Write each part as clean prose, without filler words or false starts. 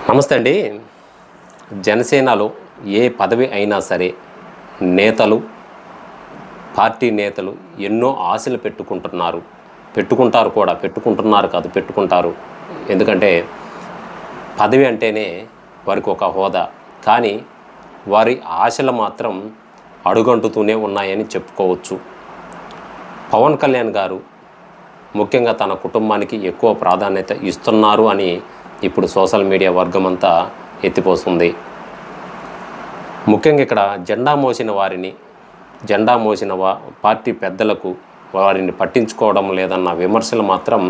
నమస్తే అండి. జనసేనలో ఏ పదవి అయినా సరే నేతలు, పార్టీ నేతలు ఎన్నో ఆశలు పెట్టుకుంటారు. ఎందుకంటే పదవి అంటేనే వారికి ఒక హోదా. కానీ వారి ఆశలు మాత్రం అడుగంటుతూనే ఉన్నాయని చెప్పుకోవచ్చు. పవన్ కళ్యాణ్ గారు ముఖ్యంగా తన కుటుంబానికి ఎక్కువ ప్రాధాన్యత ఇస్తున్నారు అని ఇప్పుడు సోషల్ మీడియా వర్గమంతా ఎత్తిపోస్తుంది. ముఖ్యంగా ఇక్కడ జెండా మోసిన పార్టీ పెద్దలకు వారిని పట్టించుకోవడం లేదన్న విమర్శలు మాత్రం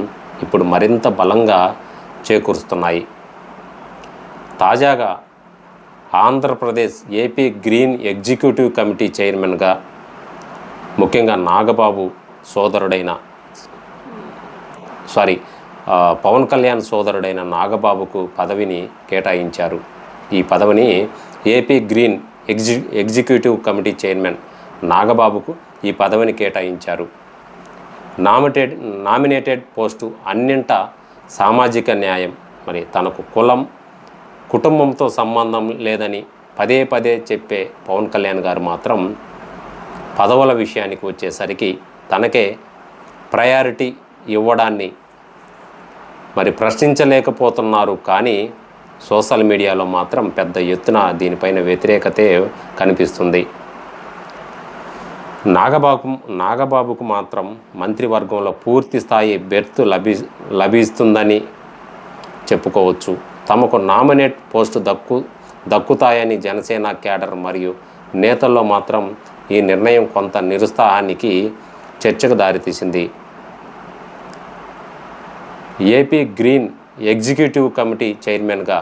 ఇప్పుడు మరింత బలంగా చేకూరుస్తున్నాయి. తాజాగా Andhra Pradesh AP green executive committee చైర్మన్గా ముఖ్యంగా పవన్ కళ్యాణ్ సోదరుడైన నాగబాబుకు పదవిని కేటాయించారు. ఈ పదవిని AP green executive committee chairman నాగబాబుకు ఈ పదవిని కేటాయించారు. నామినేటెడ్ పోస్టు అన్నింట సామాజిక న్యాయం, తనకు కుటుంబంతో సంబంధం లేదని పదే పదే చెప్పే పవన్ కళ్యాణ్ గారు మాత్రం పదవుల విషయానికి వచ్చేసరికి తనకే ప్రయారిటీ ఇవ్వడాన్ని ప్రశ్నించలేకపోతున్నారు. కానీ సోషల్ మీడియాలో మాత్రం పెద్ద ఎత్తున దీనిపైన వ్యతిరేకతే కనిపిస్తుంది. నాగబాబుకు మాత్రం మంత్రివర్గంలో పూర్తి స్థాయి బెర్త్ లభిస్తుందని చెప్పుకోవచ్చు. తమకు నామినేట్ పోస్టు దక్కుతాయని జనసేన క్యాడర్ మరియు నేతల్లో మాత్రం ఈ నిర్ణయం కొంత నిరుత్సాహానికి చర్చకు దారితీసింది. ఏపీ గ్రీన్ ఎగ్జిక్యూటివ్ కమిటీ చైర్మన్గా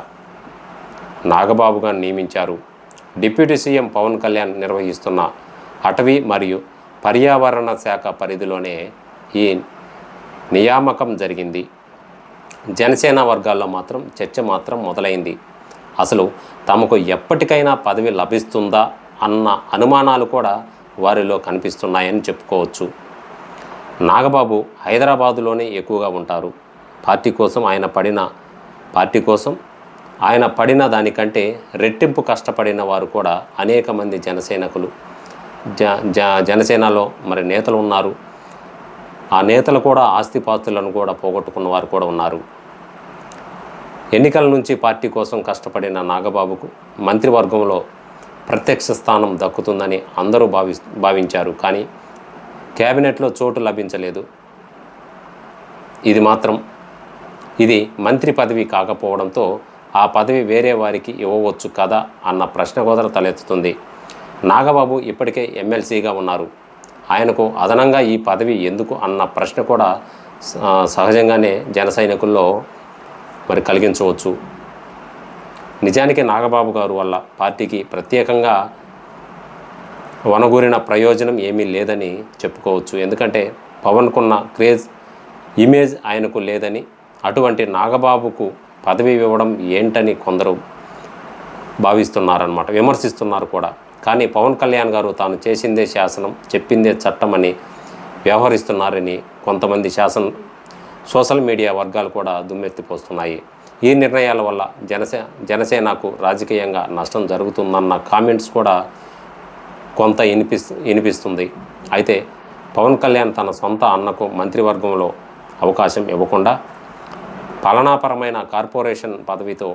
నాగబాబుగా నియమించారు. డిప్యూటీ సీఎం పవన్ కళ్యాణ్ నిర్వహిస్తున్న అటవీ మరియు పర్యావరణ శాఖ పరిధిలోనే ఈ నియామకం జరిగింది. జనసేన వర్గాల్లో మాత్రం చర్చ మొదలైంది. అసలు తమకు ఎప్పటికైనా పదవి లభిస్తుందా అన్న అనుమానాలు కూడా వారిలో కనిపిస్తున్నాయని చెప్పుకోవచ్చు. నాగబాబు హైదరాబాదులోనే ఎక్కువగా ఉంటారు. పార్టీ కోసం ఆయన పడిన దానికంటే రెట్టింపు కష్టపడిన వారు కూడా అనేక మంది జనసేనలో నేతలు ఉన్నారు. ఆ నేతలు కూడా ఆస్తిపాస్తులను కూడా పోగొట్టుకున్న వారు కూడా ఉన్నారు. ఎన్నికల నుంచి పార్టీ కోసం కష్టపడిన నాగబాబుకు మంత్రివర్గంలో ప్రత్యక్ష స్థానం దక్కుతుందని అందరూ భావించారు. కానీ కేబినెట్లో చోటు లభించలేదు. ఇది మంత్రి పదవి కాకపోవడంతో ఆ పదవి వేరే వారికి ఇవ్వవచ్చు కదా అన్న ప్రశ్న కూడా తలెత్తుతుంది. నాగబాబు ఇప్పటికే ఎమ్మెల్సీగా ఉన్నారు. ఆయనకు అదనంగా ఈ పదవి ఎందుకు అన్న ప్రశ్న కూడా సహజంగానే జన సైనికుల్లో కలిగించవచ్చు. నిజానికి నాగబాబు గారు వల్ల పార్టీకి ప్రత్యేకంగా వనగూరిన ప్రయోజనం ఏమీ లేదని చెప్పుకోవచ్చు. ఎందుకంటే పవన్కున్న క్రేజ్ ఇమేజ్ ఆయనకు లేదని, అటువంటి నాగబాబుకు పదవి ఇవ్వడం ఏంటని కొందరు విమర్శిస్తున్నారు కూడా. కానీ పవన్ కళ్యాణ్ గారు తాను చేసిందే శాసనం, చెప్పిందే చట్టం అని వ్యవహరిస్తున్నారని కొంతమంది సోషల్ మీడియా వర్గాలు కూడా దుమ్మెత్తిపోస్తున్నాయి. ఈ నిర్ణయాల వల్ల జనసేనకు రాజకీయంగా నష్టం జరుగుతుందన్న కామెంట్స్ కూడా కొంత వినిపిస్తుంది. అయితే పవన్ కళ్యాణ్ తన సొంత అన్నకు మంత్రివర్గంలో అవకాశం ఇవ్వకుండా పాలనాపరమైన కార్పొరేషన్ పదవితో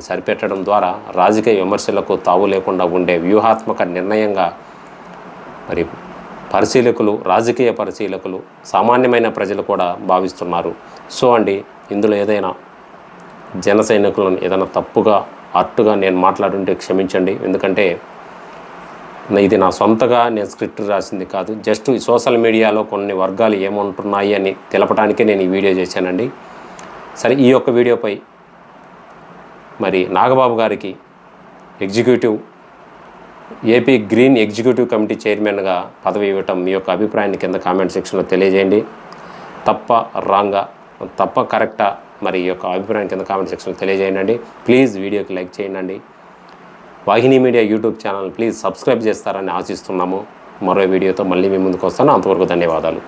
సరిపెట్టడం ద్వారా రాజకీయ విమర్శలకు తావు లేకుండా ఉండే వ్యూహాత్మక నిర్ణయంగా రాజకీయ పరిశీలకులు, సామాన్యమైన ప్రజలు కూడా భావిస్తున్నారు. సో ఇందులో ఏదైనా జన సైనికులను ఏదైనా అట్టుగా నేను మాట్లాడుంటే క్షమించండి. ఎందుకంటే ఇది నా సొంతగా నేను స్క్రిప్ట్ రాసింది కాదు. జస్ట్ సోషల్ మీడియాలో కొన్ని వర్గాలు ఏమంటున్నాయి అని తెలపడానికే నేను ఈ వీడియో చేశానండి. సరే, ఈ యొక్క వీడియోపై నాగబాబు గారికి ఏపీ గ్రీన్ ఎగ్జిక్యూటివ్ కమిటీ చైర్మన్గా పదవి ఇవ్వటం మీ యొక్క అభిప్రాయాన్ని కింద కామెంట్ సెక్షన్లో తెలియజేయండి. తప్ప కరెక్టా ఈ యొక్క అభిప్రాయం కింద కామెంట్ సెక్షన్లో తెలియజేయండి. ప్లీజ్ వీడియోకి లైక్ చేయండి. Vahini media YouTube channel please subscribe చేస్తారని ఆశిస్తున్నాము. మరో వీడియోతో మళ్ళీ మీ ముందుకు వస్తాను. అంతవరకు ధన్యవాదాలు.